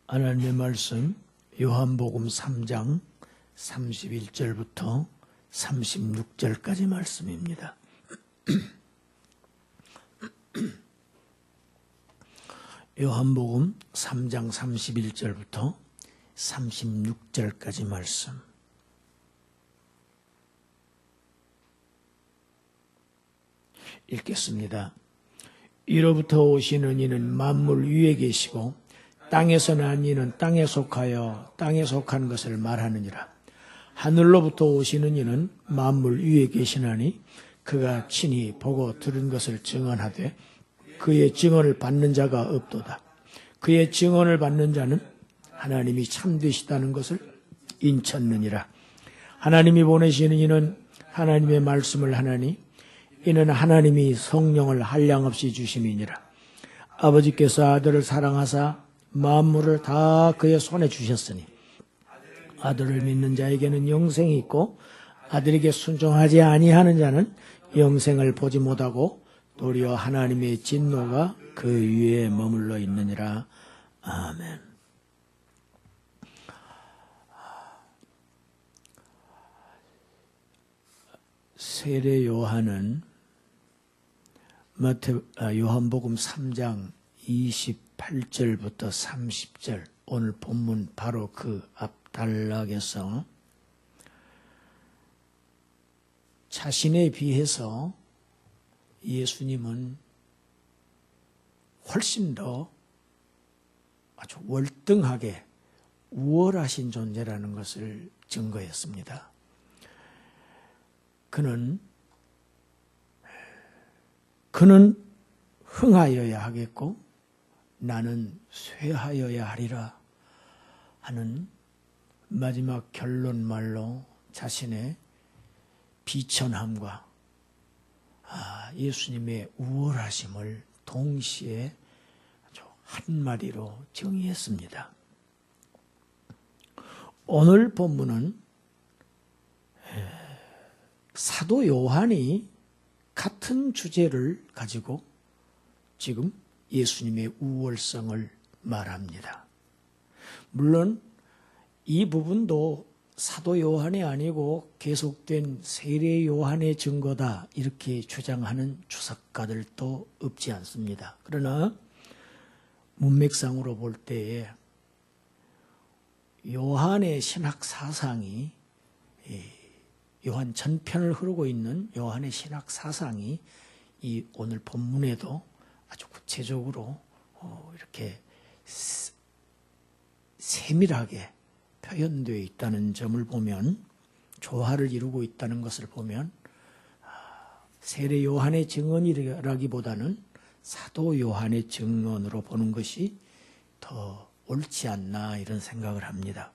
하나님의 말씀 요한복음 3장 31절부터 36절까지 말씀입니다. 요한복음 3장 31절부터 36절까지 말씀. 읽겠습니다. 이로부터 오시는 이는 만물 위에 계시고 땅에서 난 이는 땅에 속하여 땅에 속한 것을 말하느니라. 하늘로부터 오시는 이는 만물 위에 계시나니 그가 친히 보고 들은 것을 증언하되 그의 증언을 받는 자가 없도다. 그의 증언을 받는 자는 하나님이 참되시다는 것을 인쳤느니라. 하나님이 보내시는 이는 하나님의 말씀을 하나니 이는 하나님이 성령을 한량없이 주심이니라. 아버지께서 아들을 사랑하사 만물을 다 그의 손에 주셨으니 아들을 믿는 자에게는 영생이 있고 아들에게 순종하지 아니하는 자는 영생을 보지 못하고 도리어 하나님의 진노가 그 위에 머물러 있느니라. 아멘. 세례 요한은 요한복음 3장 28절부터 30절, 오늘 본문 바로 그 앞 단락에서 자신에 비해서 예수님은 훨씬 더 아주 월등하게 우월하신 존재라는 것을 증거했습니다. 그는 흥하여야 하겠고 나는 쇠하여야 하리라 하는 마지막 결론말로 자신의 비천함과 예수님의 우월하심을 동시에 아주 한마디로 정의했습니다. 오늘 본문은 사도 요한이 같은 주제를 가지고 지금 예수님의 우월성을 말합니다. 물론 이 부분도 사도 요한이 아니고 계속된 세례 요한의 증거다 이렇게 주장하는 주석가들도 없지 않습니다. 그러나 문맥상으로 볼 때에 요한의 신학 사상이 요한 전편을 흐르고 있는 요한의 신학 사상이 이 오늘 본문에도 아주 구체적으로 이렇게 세밀하게 표현되어 있다는 점을 보면, 조화를 이루고 있다는 것을 보면 세례 요한의 증언이라기보다는 사도 요한의 증언으로 보는 것이 더 옳지 않나 이런 생각을 합니다.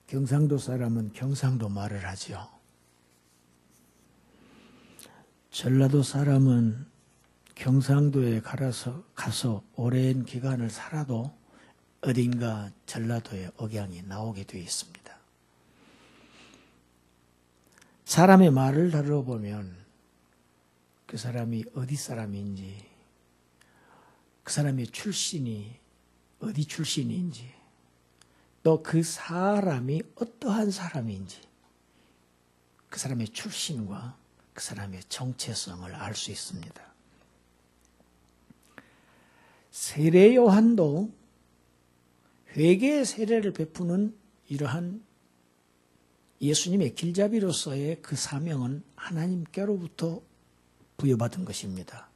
경상도 사람은 경상도 말을 하죠. 전라도 사람은 경상도에 가서 오랜 기간을 살아도 어딘가 전라도의 억양이 나오게 되어 있습니다. 사람의 말을 들어보면 그 사람이 어디 사람인지, 그 사람의 출신이 어디 출신인지, 또 그 사람이 어떠한 사람인지, 그 사람의 출신과 그 사람의 정체성을 알 수 있습니다. 세례 요한도 회개의 세례를 베푸는 이러한 예수님의 길잡이로서의 그 사명은 하나님께로부터 부여받은 것입니다.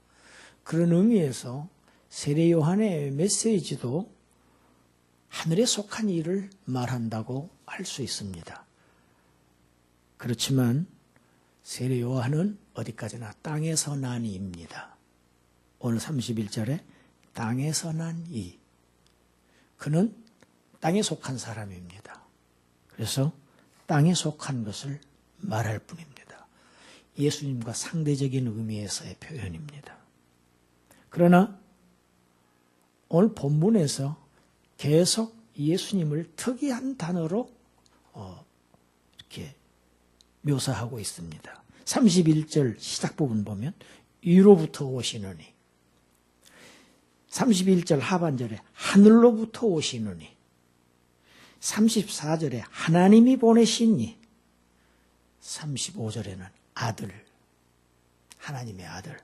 그런 의미에서 세례 요한의 메시지도 하늘에 속한 일을 말한다고 할 수 있습니다. 그렇지만 세례 요한은 어디까지나 땅에서 난 이입니다. 오늘 31절에 땅에서 난 이. 그는 땅에 속한 사람입니다. 그래서 땅에 속한 것을 말할 뿐입니다. 예수님과 상대적인 의미에서의 표현입니다. 그러나 오늘 본문에서 계속 예수님을 특이한 단어로 이렇게 묘사하고 있습니다. 31절 시작 부분 보면 이로부터 오시느니, 31절 하반절에 하늘로부터 오시느니, 34절에 하나님이 보내시니, 35절에는 아들, 하나님의 아들.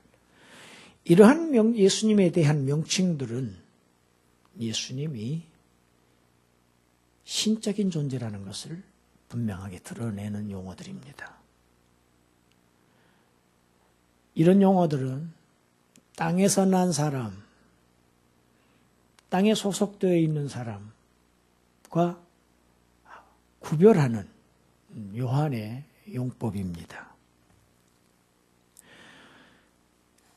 이러한 예수님에 대한 명칭들은 예수님이 신적인 존재라는 것을 분명하게 드러내는 용어들입니다. 이런 용어들은 땅에서 난 사람, 땅에 소속되어 있는 사람과 구별하는 요한의 용법입니다.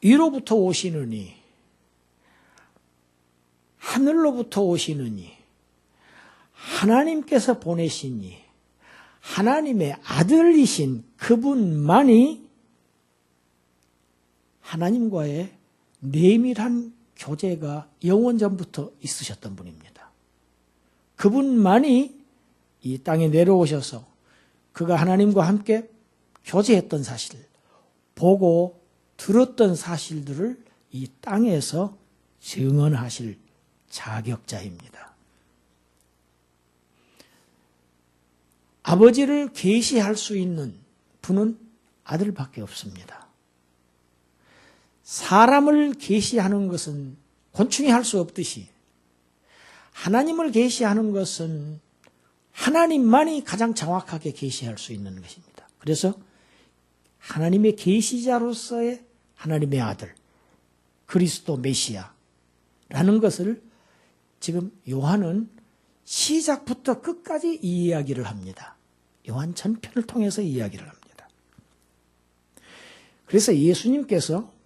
위로부터 오시느니, 하늘로부터 오시느니, 하나님께서 보내시니, 하나님의 아들이신 그분만이 하나님과의 내밀한 교제가 영원전부터 있으셨던 분입니다. 그분만이 이 땅에 내려오셔서 그가 하나님과 함께 교제했던 사실, 보고 들었던 사실들을 이 땅에서 증언하실 자격자입니다. 아버지를 계시할 수 있는 분은 아들밖에 없습니다. 사람을 계시하는 것은 곤충이 할 수 없듯이 하나님을 계시하는 것은 하나님만이 가장 정확하게 계시할 수 있는 것입니다. 그래서 하나님의 계시자로서의 하나님의 아들, 그리스도 메시아라는 것을 지금 요한은 시작부터 끝까지 이 이야기를 합니다. 요한 전편을 통해서 이야기를 합니다. 그래서 예수님께서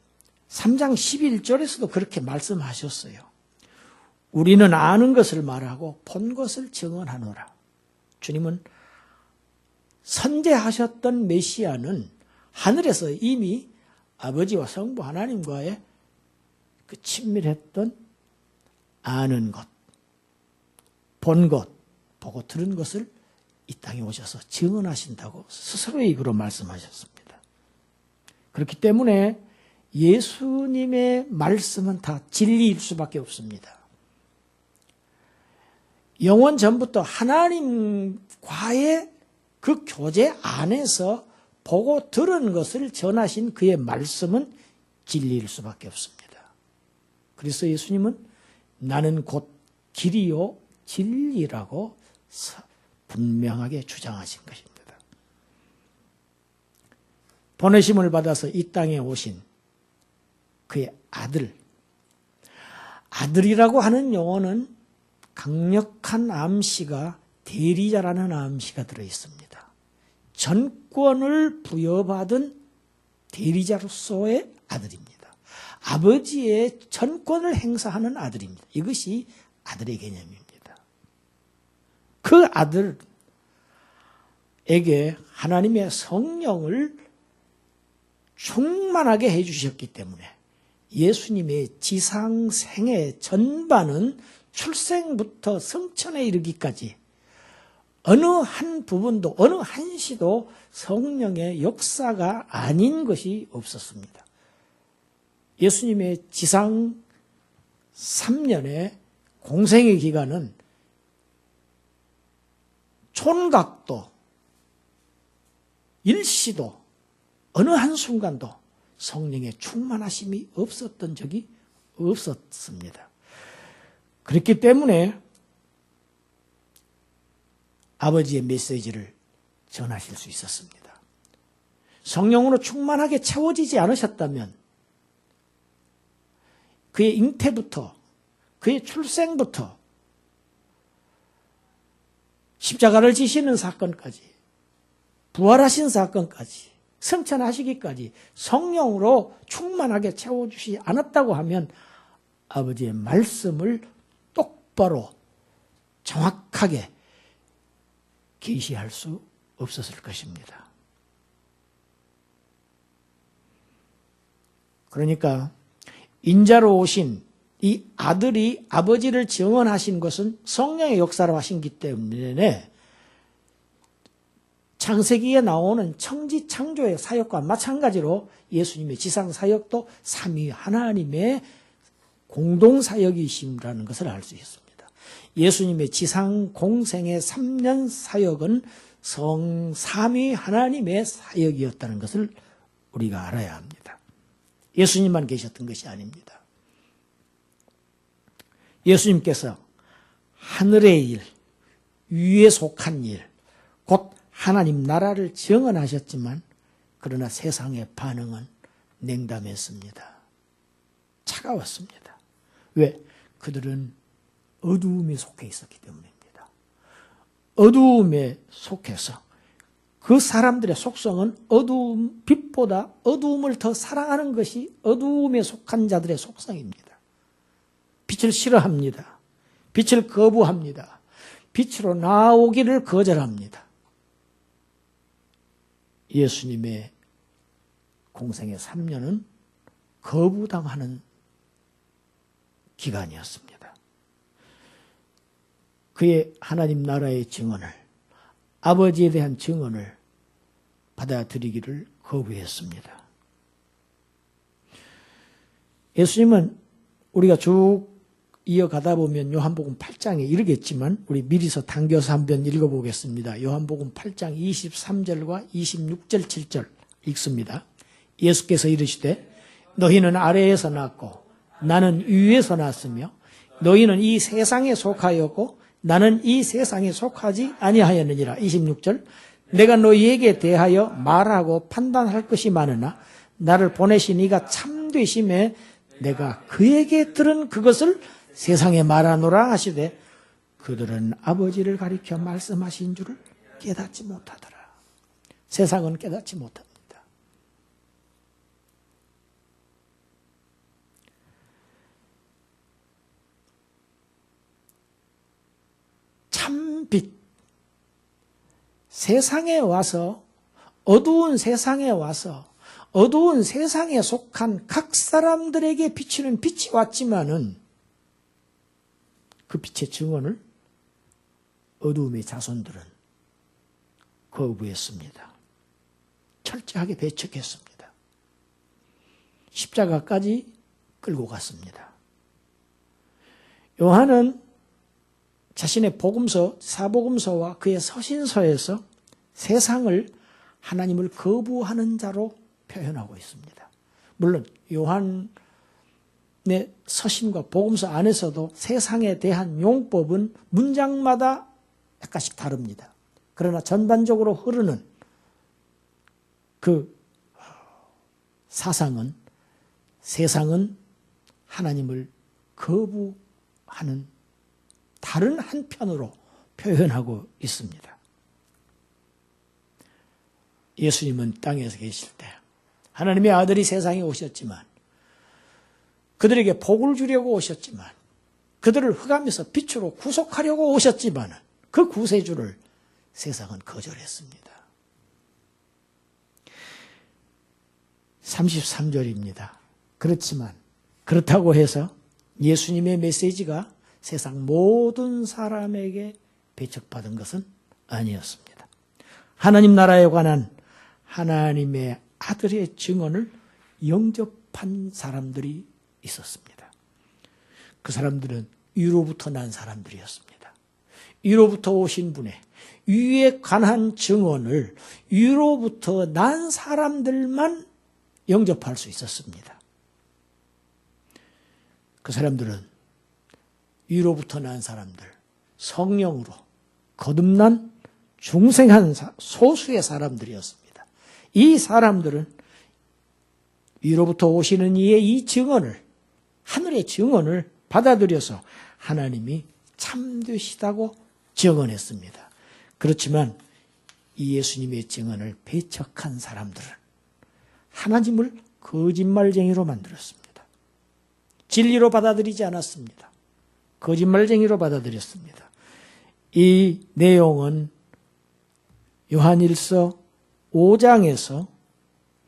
3장 11절에서도 그렇게 말씀하셨어요. 우리는 아는 것을 말하고 본 것을 증언하노라. 주님은 선제하셨던 메시아는 하늘에서 이미 아버지와 성부 하나님과의 그 친밀했던 아는 것, 본 것, 보고 들은 것을 이 땅에 오셔서 증언하신다고 스스로의 입으로 말씀하셨습니다. 그렇기 때문에 예수님의 말씀은 다 진리일 수밖에 없습니다. 영원 전부터 하나님과의 그 교제 안에서 보고 들은 것을 전하신 그의 말씀은 진리일 수밖에 없습니다. 그래서 예수님은 나는 곧 길이요 진리라고 분명하게 주장하신 것입니다. 보내심을 받아서 이 땅에 오신 그의 아들, 아들이라고 하는 용어는 강력한 암시가 대리자라는 암시가 들어있습니다. 전권을 부여받은 대리자로서의 아들입니다. 아버지의 전권을 행사하는 아들입니다. 이것이 아들의 개념입니다. 그 아들에게 하나님의 성령을 충만하게 해주셨기 때문에 예수님의 지상생애 전반은 출생부터 성천에 이르기까지 어느 한 부분도 어느 한시도 성령의 역사가 아닌 것이 없었습니다. 예수님의 지상 3년의 공생의 기간은 촌각도 일시도 어느 한순간도 성령의 충만하심이 없었던 적이 없었습니다. 그렇기 때문에 아버지의 메시지를 전하실 수 있었습니다. 성령으로 충만하게 채워지지 않으셨다면 그의 잉태부터 그의 출생부터 십자가를 지시는 사건까지 부활하신 사건까지 승천하시기까지 성령으로 충만하게 채워주시지 않았다고 하면 아버지의 말씀을 똑바로 정확하게 계시할 수 없었을 것입니다. 그러니까 인자로 오신 이 아들이 아버지를 증언하신 것은 성령의 역사로 하신기 때문에 창세기에 나오는 청지 창조의 사역과 마찬가지로 예수님의 지상 사역도 삼위 하나님의 공동사역이심이라는 것을 알 수 있습니다. 예수님의 지상 공생의 3년 사역은 성삼위 하나님의 사역이었다는 것을 우리가 알아야 합니다. 예수님만 계셨던 것이 아닙니다. 예수님께서 하늘의 일, 위에 속한 일, 곧 하나님 나라를 증언하셨지만 그러나 세상의 반응은 냉담했습니다. 차가웠습니다. 왜? 그들은 어두움에 속해 있었기 때문입니다. 어두움에 속해서 그 사람들의 속성은 어두움, 빛보다 어두움을 더 사랑하는 것이 어두움에 속한 자들의 속성입니다. 빛을 싫어합니다. 빛을 거부합니다. 빛으로 나오기를 거절합니다. 예수님의 공생의 3년은 거부당하는 기간이었습니다. 그의 하나님 나라의 증언을, 아버지에 대한 증언을 받아들이기를 거부했습니다. 예수님은 우리가 쭉 이어가다 보면 요한복음 8장에 이르겠지만 우리 미리서 당겨서 한번 읽어보겠습니다. 요한복음 8장 23절과 26절 7절 읽습니다. 예수께서 이르시되 너희는 아래에서 났고 나는 위에서 났으며 너희는 이 세상에 속하였고 나는 이 세상에 속하지 아니하였느니라. 26절 내가 너희에게 대하여 말하고 판단할 것이 많으나 나를 보내신 이가 참되심에 내가 그에게 들은 그것을 세상에 말하노라 하시되 그들은 아버지를 가리켜 말씀하신 줄을 깨닫지 못하더라. 세상은 깨닫지 못합니다. 참빛, 세상에 와서 어두운 세상에 와서 어두운 세상에 속한 각 사람들에게 비치는 빛이 왔지만은 그 빛의 증언을 어두움의 자손들은 거부했습니다. 철저하게 배척했습니다. 십자가까지 끌고 갔습니다. 요한은 자신의 복음서, 사복음서와 그의 서신서에서 세상을 하나님을 거부하는 자로 표현하고 있습니다. 물론 요한의 서신과 복음서 안에서도 세상에 대한 용법은 문장마다 약간씩 다릅니다. 그러나 전반적으로 흐르는 그 사상은 세상은 하나님을 거부하는 다른 한편으로 표현하고 있습니다. 예수님은 땅에서 계실 때 하나님의 아들이 세상에 오셨지만 그들에게 복을 주려고 오셨지만 그들을 흑암에서 빛으로 구속하려고 오셨지만 그 구세주를 세상은 거절했습니다. 33절입니다. 그렇지만 그렇다고 해서 예수님의 메시지가 세상 모든 사람에게 배척받은 것은 아니었습니다. 하나님 나라에 관한 하나님의 아들의 증언을 영접한 사람들이 있었습니다. 그 사람들은 위로부터 난 사람들이었습니다. 위로부터 오신 분의 위에 관한 증언을 위로부터 난 사람들만 영접할 수 있었습니다. 그 사람들은 위로부터 난 사람들, 성령으로 거듭난 중생한 소수의 사람들이었습니다. 이 사람들은 위로부터 오시는 이의 이 증언을, 하늘의 증언을 받아들여서 하나님이 참되시다고 증언했습니다. 그렇지만 이 예수님의 증언을 배척한 사람들은 하나님을 거짓말쟁이로 만들었습니다. 진리로 받아들이지 않았습니다. 거짓말쟁이로 받아들였습니다. 이 내용은 요한일서 5장에서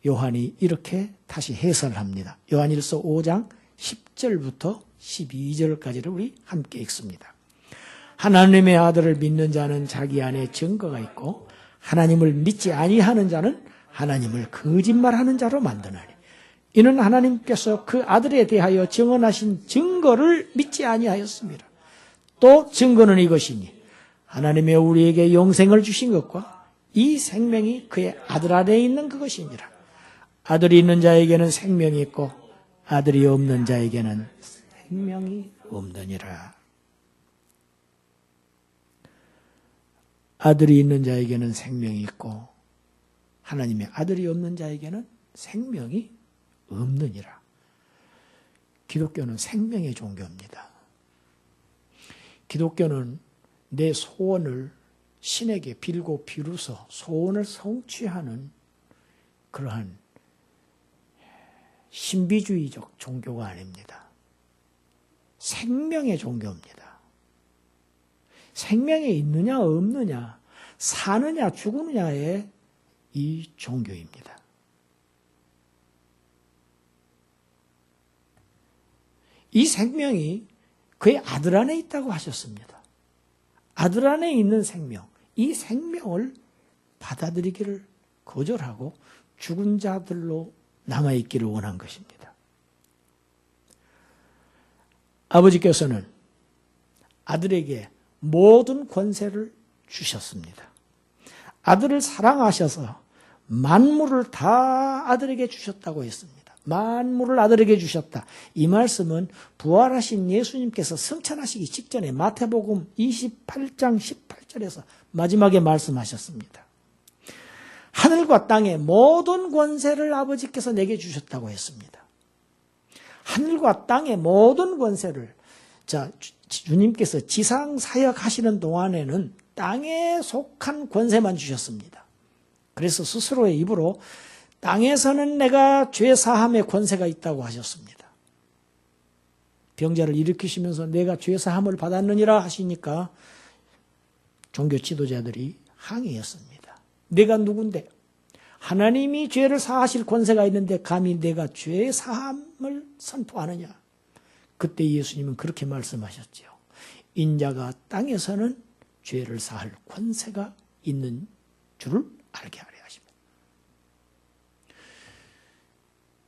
요한이 이렇게 다시 해설합니다. 요한일서 5장 10절부터 12절까지를 우리 함께 읽습니다. 하나님의 아들을 믿는 자는 자기 안에 증거가 있고 하나님을 믿지 아니하는 자는 하나님을 거짓말하는 자로 만드나니 이는 하나님께서 그 아들에 대하여 증언하신 증거를 믿지 아니하였습니다. 또 증거는 이것이니 하나님의 우리에게 영생을 주신 것과 이 생명이 그의 아들 안에 있는 그것이니라. 아들이 있는 자에게는 생명이 있고 아들이 없는 자에게는 생명이 없느니라. 아들이 있는 자에게는 생명이 있고 하나님의 아들이 없는 자에게는 생명이 없느니라. 기독교는 생명의 종교입니다. 기독교는 내 소원을 신에게 빌고 비로소 소원을 성취하는 그러한 신비주의적 종교가 아닙니다. 생명의 종교입니다. 생명이 있느냐 없느냐, 사느냐 죽느냐의 이 종교입니다. 이 생명이 그의 아들 안에 있다고 하셨습니다. 아들 안에 있는 생명, 이 생명을 받아들이기를 거절하고 죽은 자들로 남아있기를 원한 것입니다. 아버지께서는 아들에게 모든 권세를 주셨습니다. 아들을 사랑하셔서 만물을 다 아들에게 주셨다고 했습니다. 만물을 아들에게 주셨다. 이 말씀은 부활하신 예수님께서 승천하시기 직전에 마태복음 28장 18절에서 마지막에 말씀하셨습니다. 하늘과 땅의 모든 권세를 아버지께서 내게 주셨다고 했습니다. 하늘과 땅의 모든 권세를, 주님께서 지상 사역하시는 동안에는 땅에 속한 권세만 주셨습니다. 그래서 스스로의 입으로 땅에서는 내가 죄 사함의 권세가 있다고 하셨습니다. 병자를 일으키시면서 내가 죄 사함을 받았느니라 하시니까 종교 지도자들이 항의했습니다. 내가 누군데? 하나님이 죄를 사하실 권세가 있는데 감히 내가 죄 사함을 선포하느냐? 그때 예수님은 그렇게 말씀하셨죠. 인자가 땅에서는 죄를 사할 권세가 있는 줄을 알게 하려 하십니다.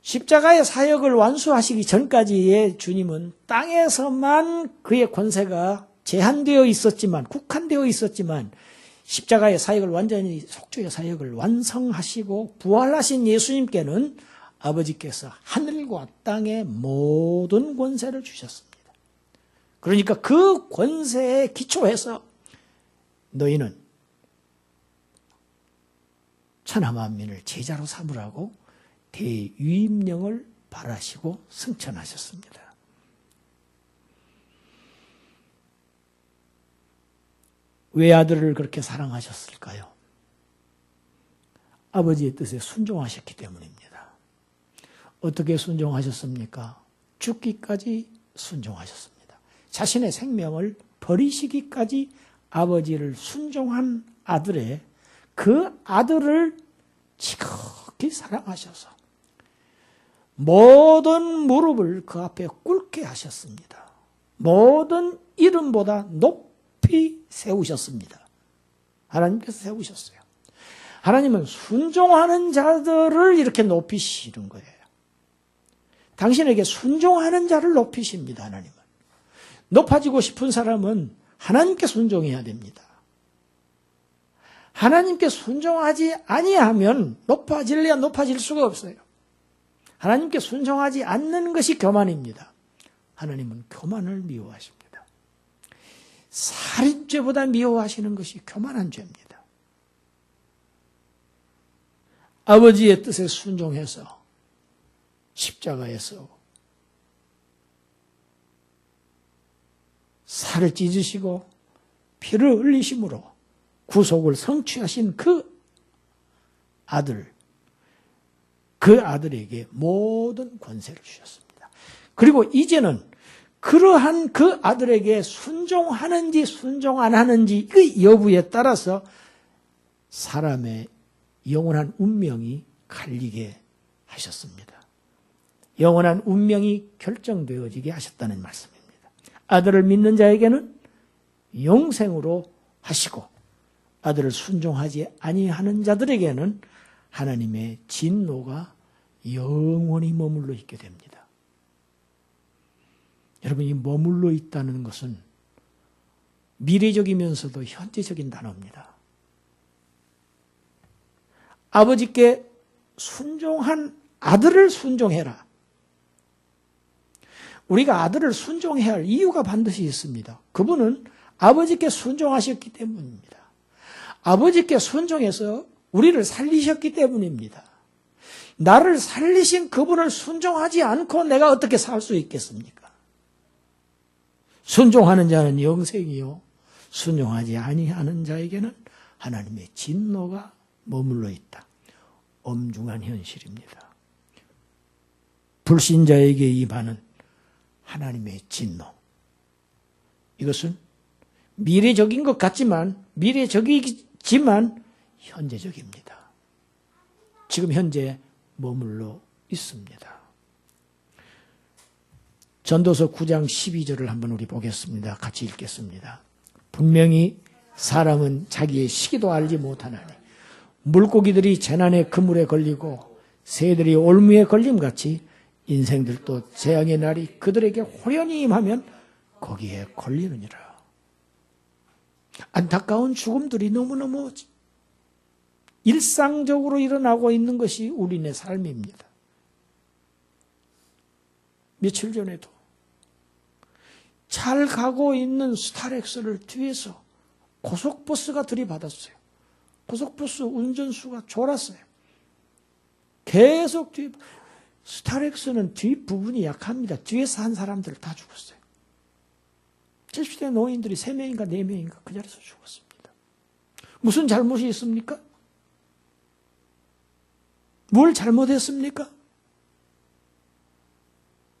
십자가의 사역을 완수하시기 전까지의 주님은 땅에서만 그의 권세가 제한되어 있었지만, 국한되어 있었지만, 십자가의 사역을 완전히 속죄의 사역을 완성하시고 부활하신 예수님께는 아버지께서 하늘과 땅의 모든 권세를 주셨습니다. 그러니까 그 권세에 기초해서 너희는 천하 만민을 제자로 삼으라고 대유임령을 발하시고 승천하셨습니다. 왜 아들을 그렇게 사랑하셨을까요? 아버지의 뜻에 순종하셨기 때문입니다. 어떻게 순종하셨습니까? 죽기까지 순종하셨습니다. 자신의 생명을 버리시기까지 아버지를 순종한 아들의 그 아들을 지극히 사랑하셔서 모든 무릎을 그 앞에 꿇게 하셨습니다. 모든 이름보다 높이 세우셨습니다. 하나님께서 세우셨어요. 하나님은 순종하는 자들을 이렇게 높이시는 거예요. 당신에게 순종하는 자를 높이십니다. 하나님은. 높아지고 싶은 사람은 하나님께 순종해야 됩니다. 하나님께 순종하지 아니하면 높아질래야 높아질 수가 없어요. 하나님께 순종하지 않는 것이 교만입니다. 하나님은 교만을 미워하십니다. 살인죄보다 미워하시는 것이 교만한 죄입니다. 아버지의 뜻에 순종해서 십자가에서 살을 찢으시고 피를 흘리심으로 구속을 성취하신 그 아들, 그 아들에게 모든 권세를 주셨습니다. 그리고 이제는 그러한 그 아들에게 순종하는지 순종 안 하는지 그 여부에 따라서 사람의 영원한 운명이 갈리게 하셨습니다. 영원한 운명이 결정되어지게 하셨다는 말씀입니다. 아들을 믿는 자에게는 영생으로 하시고 아들을 순종하지 아니하는 자들에게는 하나님의 진노가 영원히 머물러 있게 됩니다. 여러분, 이 머물러 있다는 것은 미래적이면서도 현재적인 단어입니다. 아버지께 순종한 아들을 순종해라. 우리가 아들을 순종해야 할 이유가 반드시 있습니다. 그분은 아버지께 순종하셨기 때문입니다. 아버지께 순종해서 우리를 살리셨기 때문입니다. 나를 살리신 그분을 순종하지 않고 내가 어떻게 살 수 있겠습니까? 순종하는 자는 영생이요, 순종하지 아니하는 자에게는 하나님의 진노가 머물러 있다. 엄중한 현실입니다. 불신자에게 임하는 하나님의 진노. 이것은 미래적인 것 같지만, 미래적이지만 현재적입니다. 지금 현재 머물러 있습니다. 전도서 9장 12절을 한번 우리 보겠습니다. 같이 읽겠습니다. 분명히 사람은 자기의 시기도 알지 못하나니 물고기들이 재난의 그물에 걸리고 새들이 올무에 걸림같이 인생들도 재앙의 날이 그들에게 호련히 임하면 거기에 걸리느니라. 안타까운 죽음들이 너무너무 일상적으로 일어나고 있는 것이 우리네 삶입니다. 며칠 전에도 잘 가고 있는 스타렉스를 뒤에서 고속버스가 들이받았어요. 고속버스 운전수가 졸았어요. 계속 스타렉스는 뒷부분이 약합니다. 뒤에서 한 사람들 다 죽었어요. 70대 노인들이 3명인가 4명인가 그 자리에서 죽었습니다. 무슨 잘못이 있습니까? 뭘 잘못했습니까?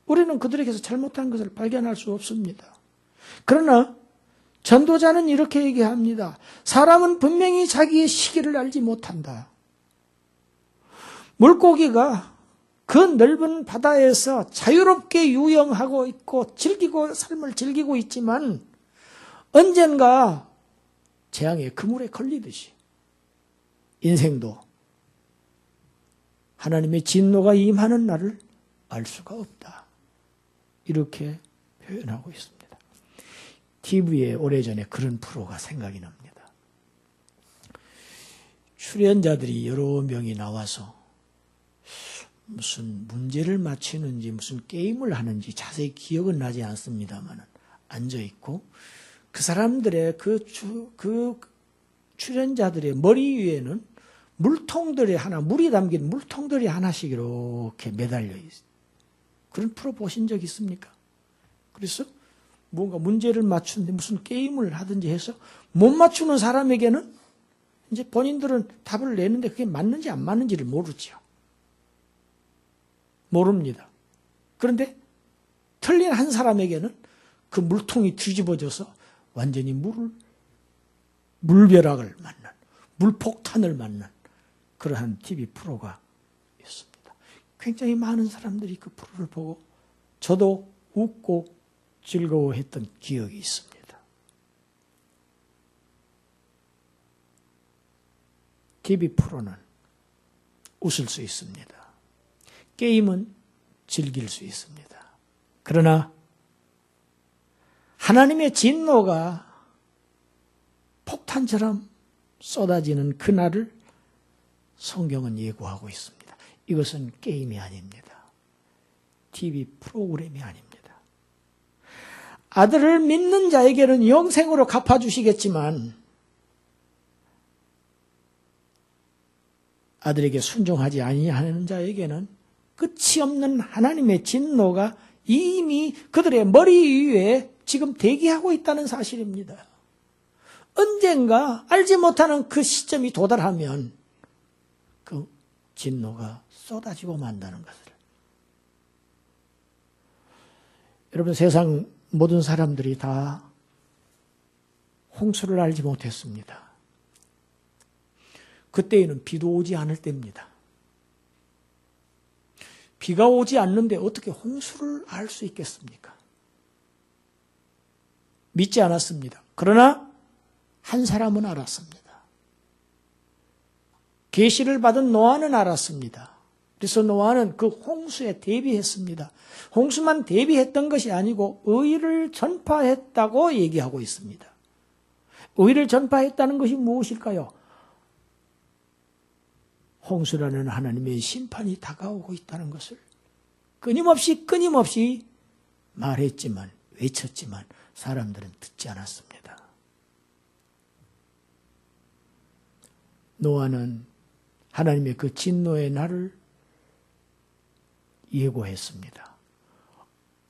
우리는 그들에게서 잘못한 것을 발견할 수 없습니다. 그러나 전도자는 이렇게 얘기합니다. 사람은 분명히 자기의 시기를 알지 못한다. 물고기가 그 넓은 바다에서 자유롭게 유영하고 있고 삶을 즐기고 있지만 언젠가 재앙의 그물에 걸리듯이 인생도 하나님의 진노가 임하는 날을 알 수가 없다. 이렇게 표현하고 있습니다. TV에 오래전에 그런 프로가 생각이 납니다. 출연자들이 여러 명이 나와서 무슨 문제를 맞히는지 무슨 게임을 하는지 자세히 기억은 나지 않습니다만 앉아있고 그 사람들의 그 출연자들의 머리 위에는 물이 담긴 물통들이 하나씩 이렇게 매달려 있어요. 그런 프로 보신 적 있습니까? 그래서 뭔가 문제를 맞추는데 무슨 게임을 하든지 해서 못 맞추는 사람에게는 이제 본인들은 답을 내는데 그게 맞는지 안 맞는지를 모르죠. 모릅니다. 그런데 틀린 한 사람에게는 그 물통이 뒤집어져서 완전히 물벼락을 맞는, 물폭탄을 맞는 그러한 TV 프로가 있습니다. 굉장히 많은 사람들이 그 프로를 보고 저도 웃고 즐거워했던 기억이 있습니다. TV 프로는 웃을 수 있습니다. 게임은 즐길 수 있습니다. 그러나 하나님의 진노가 폭탄처럼 쏟아지는 그날을 성경은 예고하고 있습니다. 이것은 게임이 아닙니다. TV 프로그램이 아닙니다. 아들을 믿는 자에게는 영생으로 갚아주시겠지만 아들에게 순종하지 아니하는 자에게는 끝이 없는 하나님의 진노가 이미 그들의 머리 위에 지금 대기하고 있다는 사실입니다. 언젠가 알지 못하는 그 시점이 도달하면 그 진노가 쏟아지고 만다는 것을. 여러분, 세상 모든 사람들이 다 홍수를 알지 못했습니다. 그때에는 비도 오지 않을 때입니다. 비가 오지 않는데 어떻게 홍수를 알 수 있겠습니까? 믿지 않았습니다. 그러나 한 사람은 알았습니다. 계시를 받은 노아는 알았습니다. 그래서 노아는 그 홍수에 대비했습니다. 홍수만 대비했던 것이 아니고 의를 전파했다고 얘기하고 있습니다. 의를 전파했다는 것이 무엇일까요? 홍수라는 하나님의 심판이 다가오고 있다는 것을 끊임없이 말했지만, 외쳤지만 사람들은 듣지 않았습니다. 노아는 하나님의 그 진노의 날을 예고했습니다.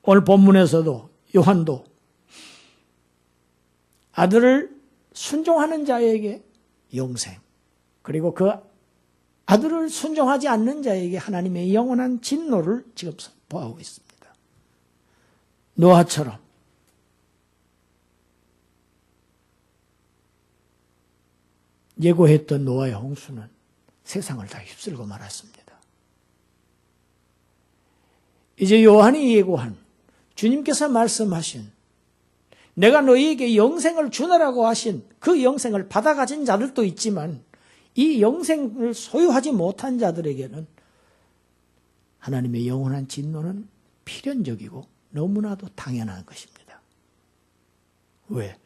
오늘 본문에서도 요한도 아들을 순종하는 자에게 영생, 그리고 그 아들을 순종하지 않는 자에게 하나님의 영원한 진노를 지금 선포하고 있습니다. 노아처럼 예고했던 노아의 홍수는 세상을 다 휩쓸고 말았습니다. 이제 요한이 예고한, 주님께서 말씀하신, 내가 너희에게 영생을 주노라고 하신 그 영생을 받아 가진 자들도 있지만 이 영생을 소유하지 못한 자들에게는 하나님의 영원한 진노는 필연적이고 너무나도 당연한 것입니다. 왜?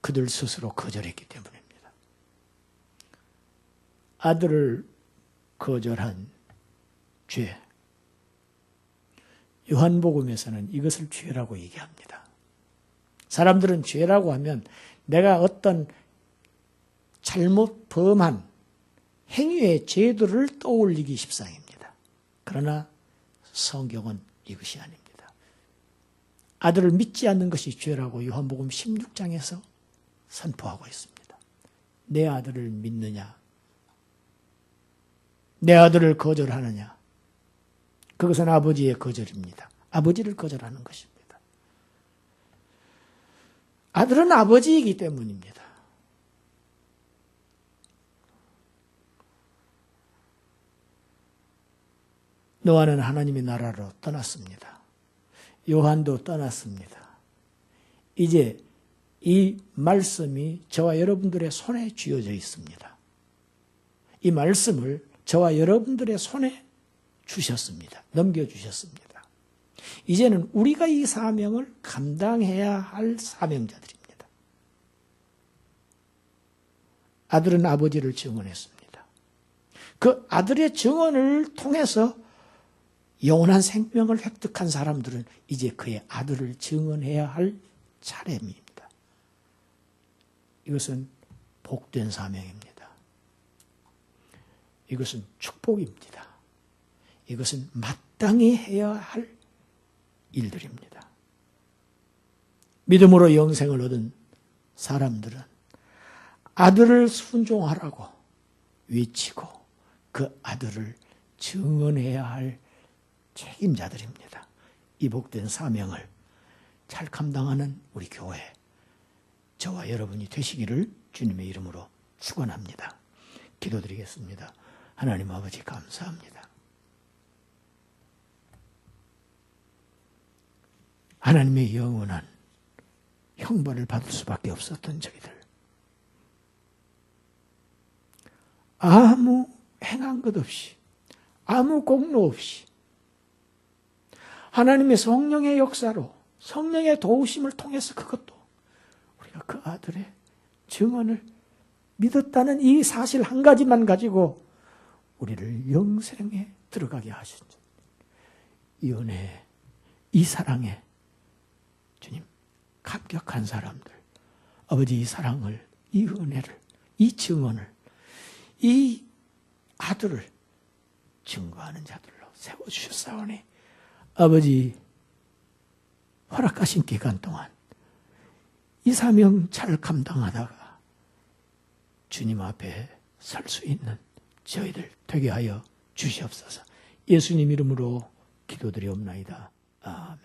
그들 스스로 거절했기 때문입니다. 아들을 거절한 죄. 요한복음에서는 이것을 죄라고 얘기합니다. 사람들은 죄라고 하면 내가 어떤 잘못 범한 행위의 죄들을 떠올리기 십상입니다. 그러나 성경은 이것이 아닙니다. 아들을 믿지 않는 것이 죄라고 요한복음 16장에서 선포하고 있습니다. 내 아들을 믿느냐? 내 아들을 거절하느냐? 그것은 아버지의 거절입니다. 아버지를 거절하는 것입니다. 아들은 아버지이기 때문입니다. 노아는 하나님의 나라로 떠났습니다. 요한도 떠났습니다. 이제 이 말씀이 저와 여러분들의 손에 쥐어져 있습니다. 이 말씀을 저와 여러분들의 손에 주셨습니다. 넘겨주셨습니다. 이제는 우리가 이 사명을 감당해야 할 사명자들입니다. 아들은 아버지를 증언했습니다. 그 아들의 증언을 통해서 영원한 생명을 획득한 사람들은 이제 그의 아들을 증언해야 할 차례입니다. 이것은 복된 사명입니다. 이것은 축복입니다. 이것은 마땅히 해야 할 일들입니다. 믿음으로 영생을 얻은 사람들은 아들을 순종하라고 외치고 그 아들을 증언해야 할 책임자들입니다. 이 복된 사명을 잘 감당하는 우리 교회, 저와 여러분이 되시기를 주님의 이름으로 축원합니다. 기도드리겠습니다. 하나님 아버지 감사합니다. 하나님의 영원한 형벌을 받을 수밖에 없었던 저희들, 아무 행한 것 없이, 아무 공로 없이 하나님의 성령의 역사로, 성령의 도우심을 통해서 그것도 우리가 그 아들의 증언을 믿었다는 이 사실 한 가지만 가지고 우리를 영생에 들어가게 하신 이 은혜, 이 사랑에 주님 감격한 사람들, 아버지 이 사랑을, 이 은혜를, 이 증언을, 이 아들을 증거하는 자들로 세워주셨사오니 아버지 허락하신 기간 동안 이 사명 잘 감당하다가 주님 앞에 설 수 있는 저희들 되게 하여 주시옵소서. 예수님 이름으로 기도드리옵나이다. 아멘.